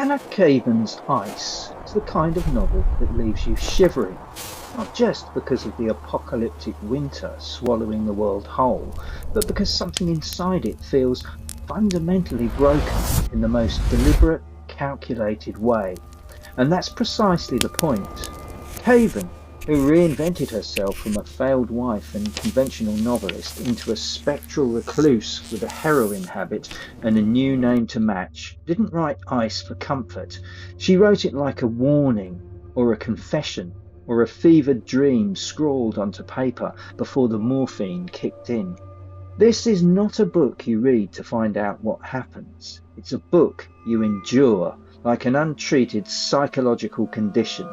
Anna Kavan's Ice is the kind of novel that leaves you shivering, not just because of the apocalyptic winter swallowing the world whole, but because something inside it feels fundamentally broken in the most deliberate, calculated way. And that's precisely the point. Kavan, who reinvented herself from a failed wife and conventional novelist into a spectral recluse with a heroin habit and a new name to match, didn't write Ice for comfort. She wrote it like a warning, or a confession, or a fevered dream scrawled onto paper before the morphine kicked in. This is not a book you read to find out what happens. It's a book you endure, like an untreated psychological condition.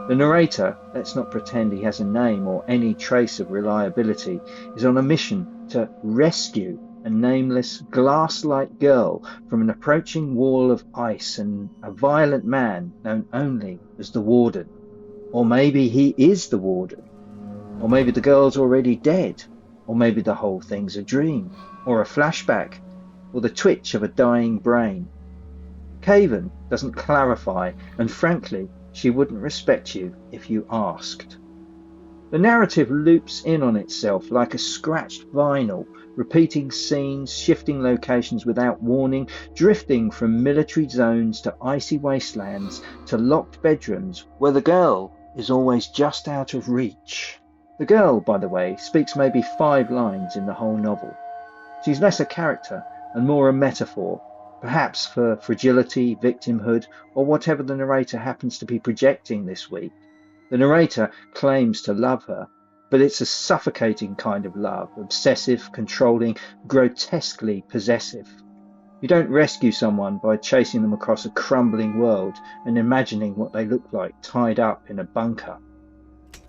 The narrator, let's not pretend he has a name or any trace of reliability, is on a mission to rescue a nameless, glass-like girl from an approaching wall of ice and a violent man known only as the Warden. Or maybe he is the Warden. Or maybe the girl's already dead. Or maybe the whole thing's a dream, or a flashback, or the twitch of a dying brain. Kavan doesn't clarify, and frankly, she wouldn't respect you if you asked. The narrative loops in on itself like a scratched vinyl, repeating scenes, shifting locations without warning, drifting from military zones to icy wastelands to locked bedrooms where the girl is always just out of reach. The girl, by the way, speaks maybe 5 lines in the whole novel. She's less a character and more a metaphor, perhaps for fragility, victimhood, or whatever the narrator happens to be projecting this week. The narrator claims to love her, but it's a suffocating kind of love, obsessive, controlling, grotesquely possessive. You don't rescue someone by chasing them across a crumbling world and imagining what they look like tied up in a bunker.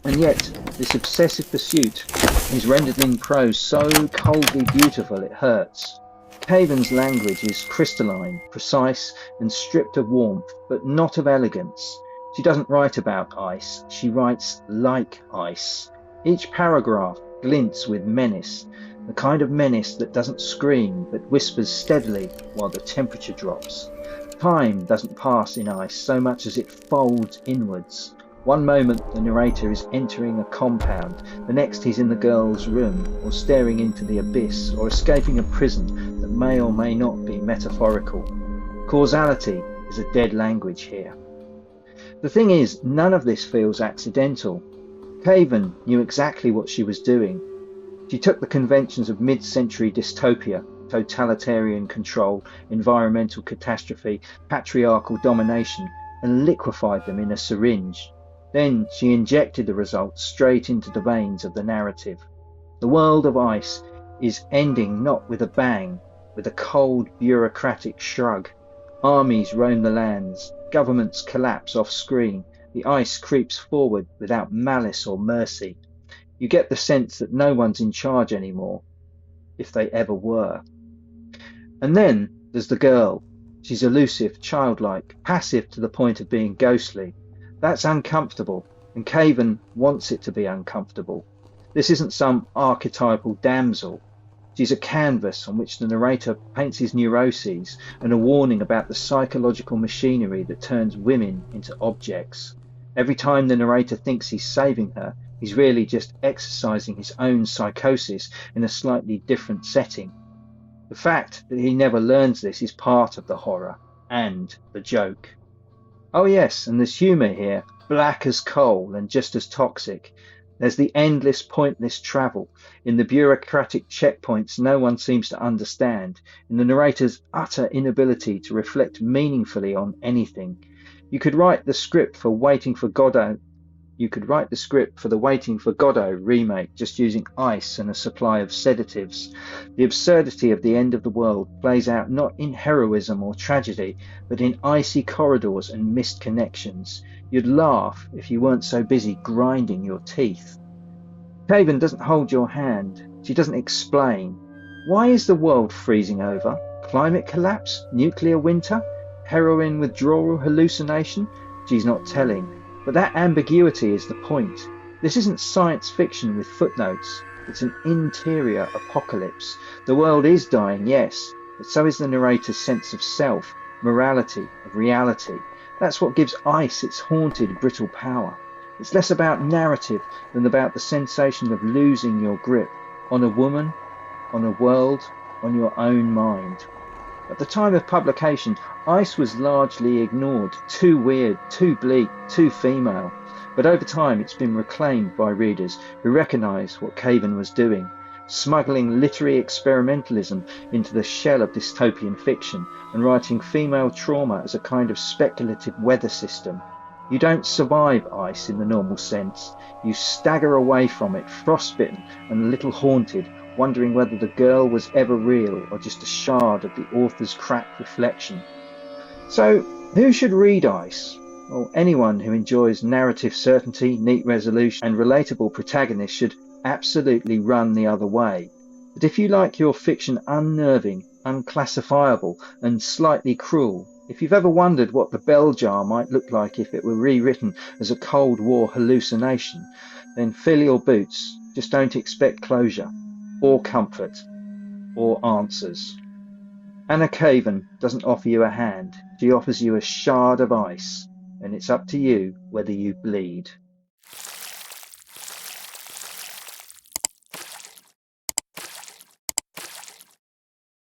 And yet, this obsessive pursuit is rendered in prose so coldly beautiful it hurts. Kavan's language is crystalline, precise, and stripped of warmth, but not of elegance. She doesn't write about ice, she writes like ice. Each paragraph glints with menace, the kind of menace that doesn't scream, but whispers steadily while the temperature drops. Time doesn't pass in ice so much as it folds inwards. One moment the narrator is entering a compound, the next he's in the girl's room, or staring into the abyss, or escaping a prison that may or may not be metaphorical. Causality is a dead language here. The thing is, none of this feels accidental. Kavan knew exactly what she was doing. She took the conventions of mid-century dystopia, totalitarian control, environmental catastrophe, patriarchal domination, and liquefied them in a syringe. Then she injected the results straight into the veins of the narrative. The world of ice is ending not with a bang, with a cold bureaucratic shrug. Armies roam the lands, governments collapse off screen, the ice creeps forward without malice or mercy. You get the sense that no one's in charge anymore, if they ever were. And then there's the girl. She's elusive, childlike, passive to the point of being ghostly. That's uncomfortable, and Kavan wants it to be uncomfortable. This isn't some archetypal damsel. She's a canvas on which the narrator paints his neuroses and a warning about the psychological machinery that turns women into objects. Every time the narrator thinks he's saving her, he's really just exercising his own psychosis in a slightly different setting. The fact that he never learns this is part of the horror and the joke. Oh yes, and there's humour here, black as coal and just as toxic. There's the endless, pointless travel, in the bureaucratic checkpoints no one seems to understand, in the narrator's utter inability to reflect meaningfully on anything. You could write the script for Waiting for Godot the Waiting for Godot remake just using ice and a supply of sedatives. The absurdity of the end of the world plays out not in heroism or tragedy, but in icy corridors and missed connections. You'd laugh if you weren't so busy grinding your teeth. Kavan doesn't hold your hand. She doesn't explain. Why is the world freezing over? Climate collapse? Nuclear winter? Heroin withdrawal hallucination? She's not telling. But that ambiguity is the point. This isn't science fiction with footnotes. It's an interior apocalypse. The world is dying, yes, but so is the narrator's sense of self, morality, of reality. That's what gives ice its haunted, brittle power. It's less about narrative than about the sensation of losing your grip on a woman, on a world, on your own mind. At the time of publication, Ice was largely ignored, too weird, too bleak, too female. But over time, it's been reclaimed by readers who recognise what Kavan was doing, smuggling literary experimentalism into the shell of dystopian fiction and writing female trauma as a kind of speculative weather system. You don't survive ice in the normal sense. You stagger away from it, frostbitten and a little haunted, wondering whether the girl was ever real or just a shard of the author's cracked reflection. So, who should read Ice? Well, anyone who enjoys narrative certainty, neat resolution, and relatable protagonists should absolutely run the other way. But if you like your fiction unnerving, unclassifiable, and slightly cruel, if you've ever wondered what the bell jar might look like if it were rewritten as a Cold War hallucination, then fill your boots. Just don't expect closure, or comfort, or answers. Anna Kavan doesn't offer you a hand, she offers you a shard of ice, and it's up to you whether you bleed.